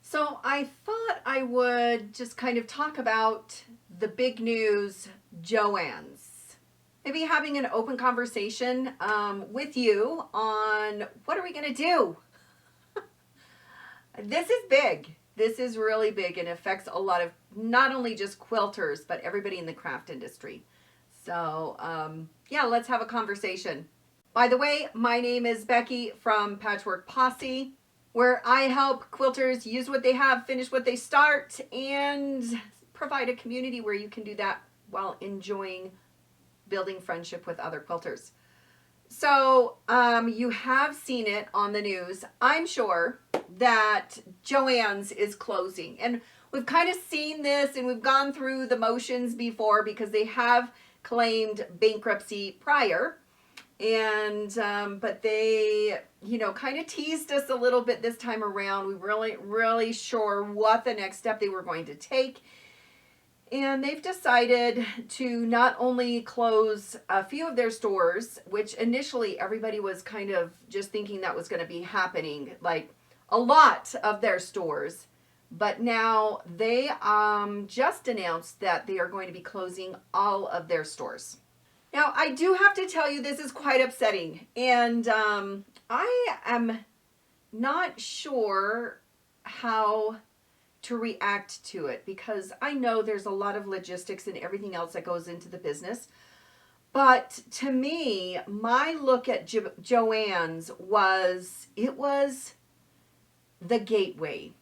So I thought I would just kind of talk about the big news, Joanns. Maybe having an open conversation with you on what are we going to do? This is big. This is really big and affects a lot of not only just quilters, but everybody in the craft industry. So, yeah, let's have a conversation. By the way, my name is Becky from Patchwork Posse, where I help quilters use what they have, finish what they start, and provide a community where you can do that while enjoying building friendship with other quilters. So you have seen it on the news, I'm sure, that Joann's is closing. And we've kind of seen this and we've gone through the motions before because they have claimed bankruptcy prior. And but they, kind of teased us a little bit this time around. We weren't really sure what the next step they were going to take. And they've decided to not only close a few of their stores, which initially everybody was kind of just thinking that was going to be happening, like a lot of their stores, but now they just announced that they are going to be closing all of their stores. Now, I do have to tell you, this is quite upsetting, and I am not sure how to react to it because I know there's a lot of logistics and everything else that goes into the business. But to me, my look at Joann's was the gateway.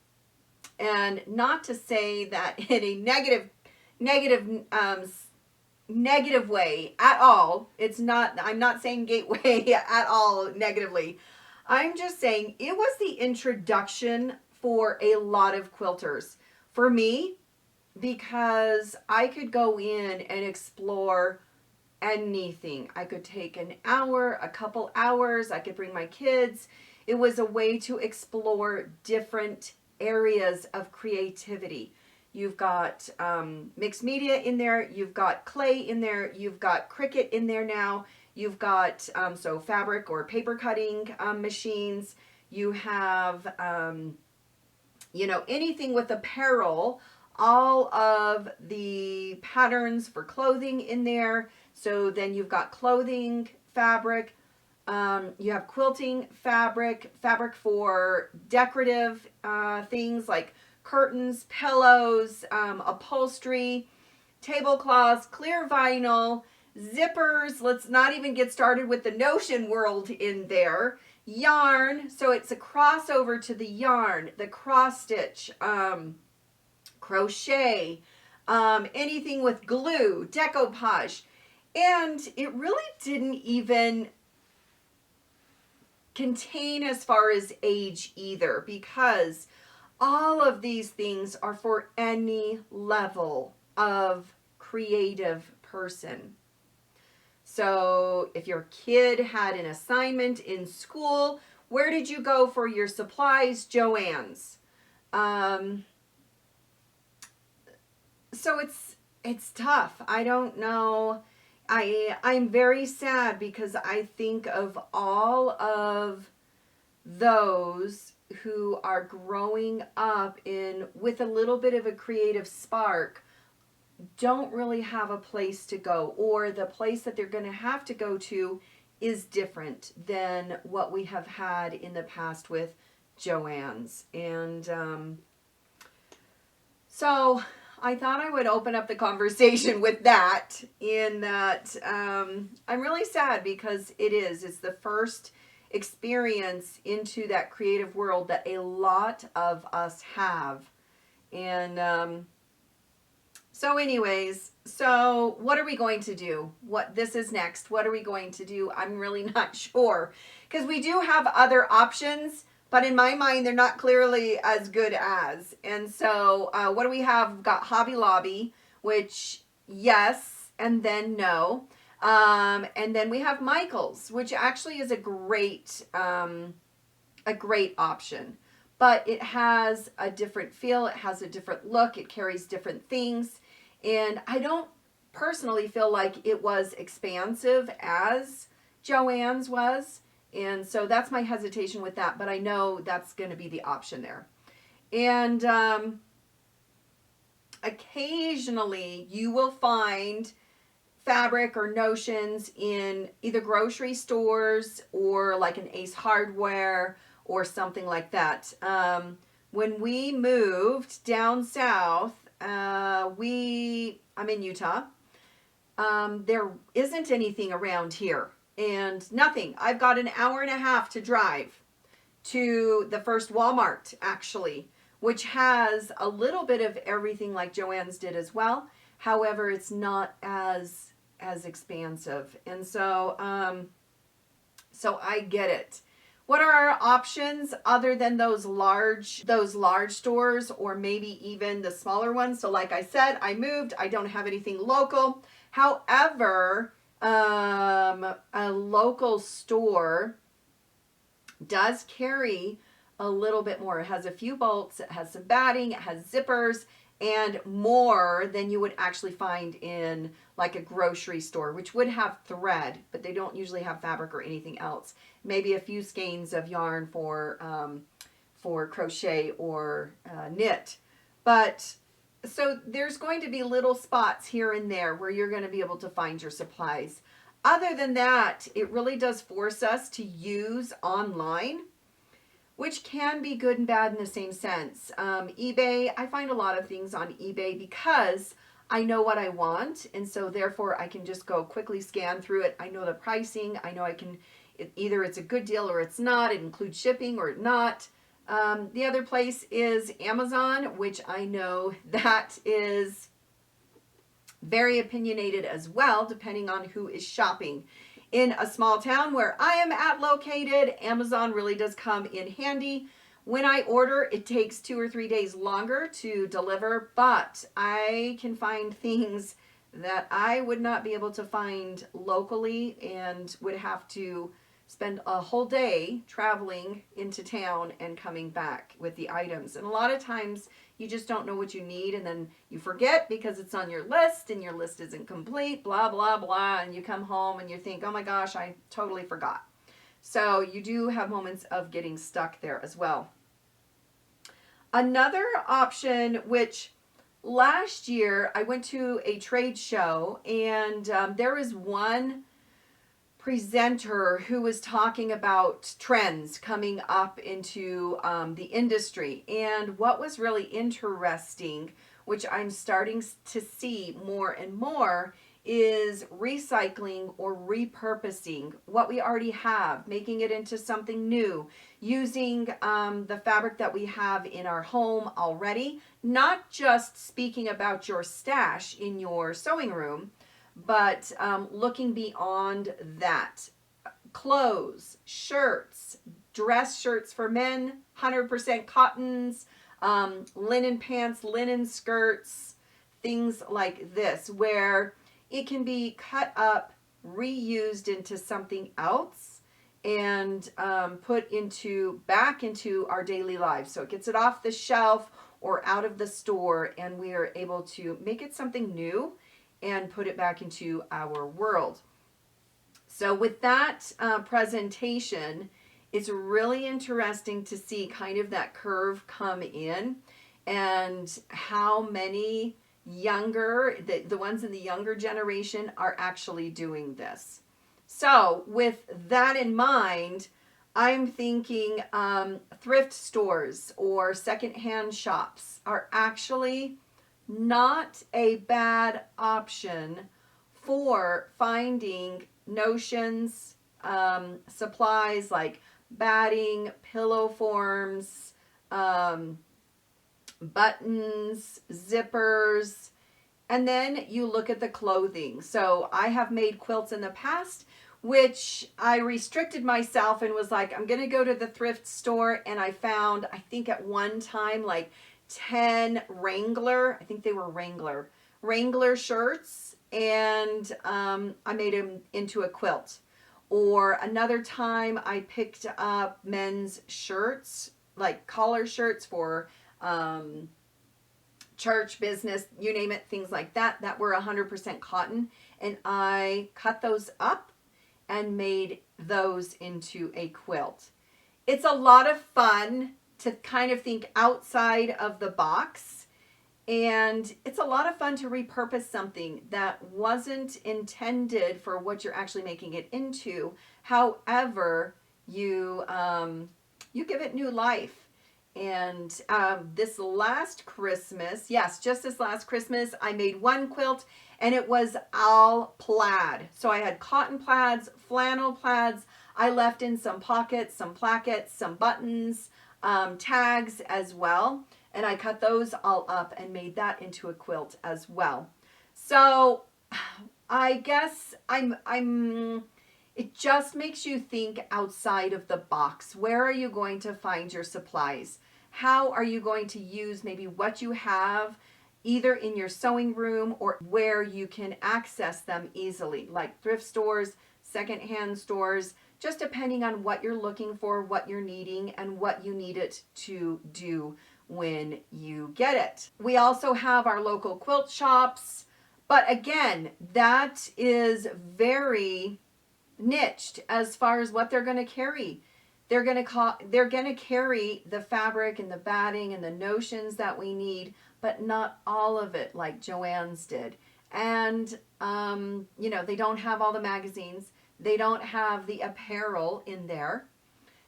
And not to say that in a negative way at all. It's not, I'm not saying gateway at all negatively. I'm just saying it was the introduction for a lot of quilters. For me, because I could go in and explore anything. I could take an hour, a couple hours, I could bring my kids. It was a way to explore different areas of creativity. You've got mixed media in there, you've got clay in there, you've got Cricut in there now, you've got so fabric or paper cutting machines, you have anything with apparel, all of the patterns for clothing in there. So then you've got clothing, fabric, you have quilting fabric for decorative things like curtains, pillows, upholstery, tablecloths, clear vinyl, zippers. Let's not even get started with the notion world in there. Yarn, so it's a crossover to the yarn, the cross stitch, crochet, anything with glue, decoupage. And it really didn't even contain as far as age either, because all of these things are for any level of creative person. So if your kid had an assignment in school, where did you go for your supplies? Joann's. So it's tough. I don't know. I'm very sad because I think of all of those who are growing up with a little bit of a creative spark, don't really have a place to go, or the place that they're going to have to go to is different than what we have had in the past with Joann's. And so I thought I would open up the conversation with that, in that I'm really sad because it's the first experience into that creative world that a lot of us have. And so anyways, so what are we going to do? This is next. What are we going to do? I'm really not sure, because we do have other options, but in my mind, they're not clearly as good as. And so what do we have? We've got Hobby Lobby, which yes, and then no. And then we have Michael's, which actually is a great option. But it has a different feel, it has a different look, it carries different things. And I don't personally feel like it was expansive as Joann's was. And so that's my hesitation with that, but I know that's going to be the option there. And occasionally you will find fabric or notions in either grocery stores or like an Ace Hardware or something like that. When we moved down south, I'm in Utah. There isn't anything around here, and nothing. I've got an hour and a half to drive to the first Walmart, actually, which has a little bit of everything like Joann's did as well. However, it's not as expansive, and so so I get it. What are our options other than those large stores, or maybe even the smaller ones? So like I said, I moved. I don't have anything local. However, a local store does carry a little bit more. It has a few bolts, it has some batting, it has zippers, and more than you would actually find in like a grocery store, which would have thread, but they don't usually have fabric or anything else. Maybe a few skeins of yarn for crochet or knit. But so there's going to be little spots here and there where you're going to be able to find your supplies. Other than that, it really does force us to use online, which can be good and bad in the same sense. eBay, I find a lot of things on eBay because I know what I want, and so therefore I can just go quickly scan through it. I know the pricing. I know either it's a good deal or it's not. It includes shipping or not. The other place is Amazon, which I know that is very opinionated as well, depending on who is shopping. In a small town where I am located, Amazon really does come in handy. When I order, it takes 2 or 3 days longer to deliver, but I can find things that I would not be able to find locally and would have to spend a whole day traveling into town and coming back with the items. And a lot of times you just don't know what you need, and then you forget because it's on your list and your list isn't complete, blah, blah, blah. And you come home and you think, oh my gosh, I totally forgot. So you do have moments of getting stuck there as well. Another option, which last year I went to a trade show, and there was one presenter who was talking about trends coming up into the industry. And what was really interesting, which I'm starting to see more and more, is recycling or repurposing what we already have, making it into something new, using the fabric that we have in our home already, not just speaking about your stash in your sewing room, but looking beyond that. Clothes, shirts, dress shirts for men, 100% cottons, linen pants, linen skirts, things like this, where it can be cut up, reused into something else, and put back into our daily lives. So it gets it off the shelf or out of the store, and we are able to make it something new and put it back into our world. So with that presentation, it's really interesting to see kind of that curve come in, and how many the ones in the younger generation are actually doing this. So with that in mind, I'm thinking thrift stores or secondhand shops are actually not a bad option for finding notions, supplies like batting, pillow forms, buttons, zippers, and then you look at the clothing. So I have made quilts in the past, which I restricted myself and was like, I'm going to go to the thrift store, and I found, I think at one time, like 10 Wrangler, I think they were Wrangler shirts, and I made them into a quilt. Or another time I picked up men's shirts, like collar shirts for church, business, you name it, things like that, that were 100% cotton, and I cut those up and made those into a quilt. It's a lot of fun. to kind of think outside of the box. And it's a lot of fun to repurpose something that wasn't intended for what you're actually making it into. However, you give it new life. And this last Christmas, yes, just this last Christmas, I made one quilt, and it was all plaid. So I had cotton plaids, flannel plaids. I left in some pockets, some plackets, some buttons, tags as well. And I cut those all up and made that into a quilt as well. So I guess it just makes you think outside of the box. Where are you going to find your supplies? How are you going to use maybe what you have either in your sewing room or where you can access them easily, like thrift stores, secondhand stores, just depending on what you're looking for, what you're needing, and what you need it to do when you get it. We also have our local quilt shops, but again, that is very niched as far as what they're going to carry. They're going to carry the fabric and the batting and the notions that we need, but not all of it like Joann's did. And they don't have all the magazines. They don't have the apparel in there.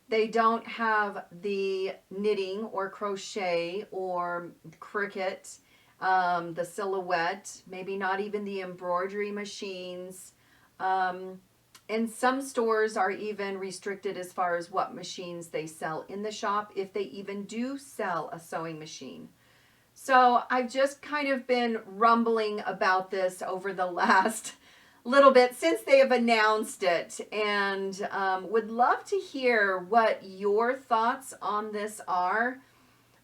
They don't have the knitting or crochet or cricket, the silhouette, maybe not even the embroidery machines. And some stores are even restricted as far as what machines they sell in the shop, if they even do sell a sewing machine. So I've just kind of been rumbling about this over the last little bit since they have announced it, and would love to hear what your thoughts on this are.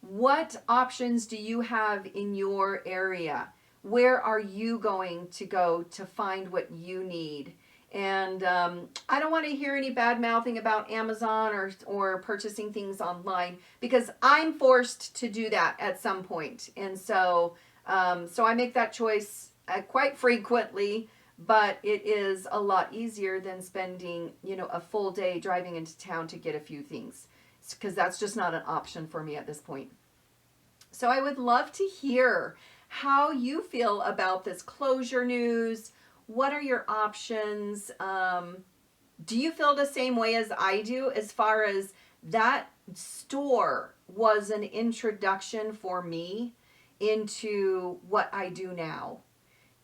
What options do you have in your area? Where are you going to go to find what you need? And I don't want to hear any bad mouthing about Amazon or purchasing things online, because I'm forced to do that at some point. And so I make that choice quite frequently, but it is a lot easier than spending, a full day driving into town to get a few things, because that's just not an option for me at this point. So I would love to hear how you feel about this closure news. What are your options? Do you feel the same way as I do, as far as that store was an introduction for me into what I do now?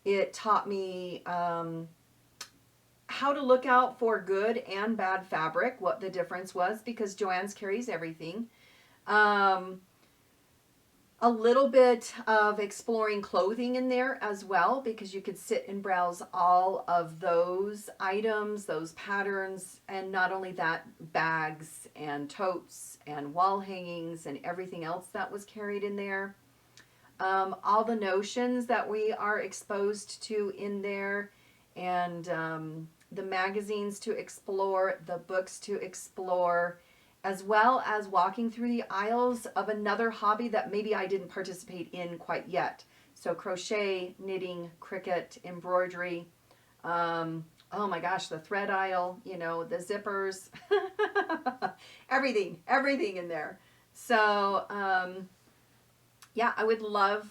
It taught me how to look out for good and bad fabric, what the difference was, because Joann's carries everything. A little bit of exploring clothing in there as well, because you could sit and browse all of those items, those patterns, and not only that, bags and totes and wall hangings and everything else that was carried in there. All the notions that we are exposed to in there, and the magazines to explore, the books to explore, as well as walking through the aisles of another hobby that maybe I didn't participate in quite yet. So crochet, knitting, cricket, embroidery, oh my gosh, the thread aisle, the zippers, everything in there. So yeah, I would love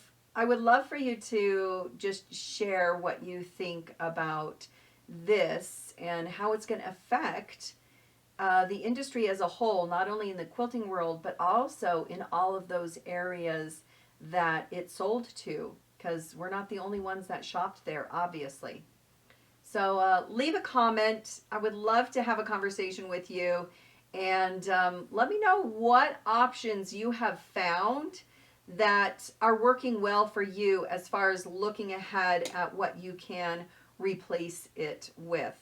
for you to just share what you think about this and how it's going to affect the industry as a whole, not only in the quilting world, but also in all of those areas that it sold to, because we're not the only ones that shopped there, obviously. So leave a comment. I would love to have a conversation with you, and let me know what options you have found that are working well for you as far as looking ahead at what you can replace it with.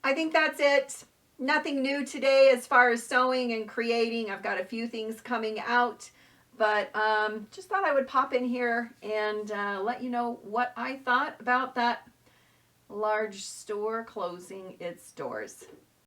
I think that's it. Nothing new today as far as sewing and creating. I've got a few things coming out, but just thought I would pop in here and let you know what I thought about that large store closing its doors.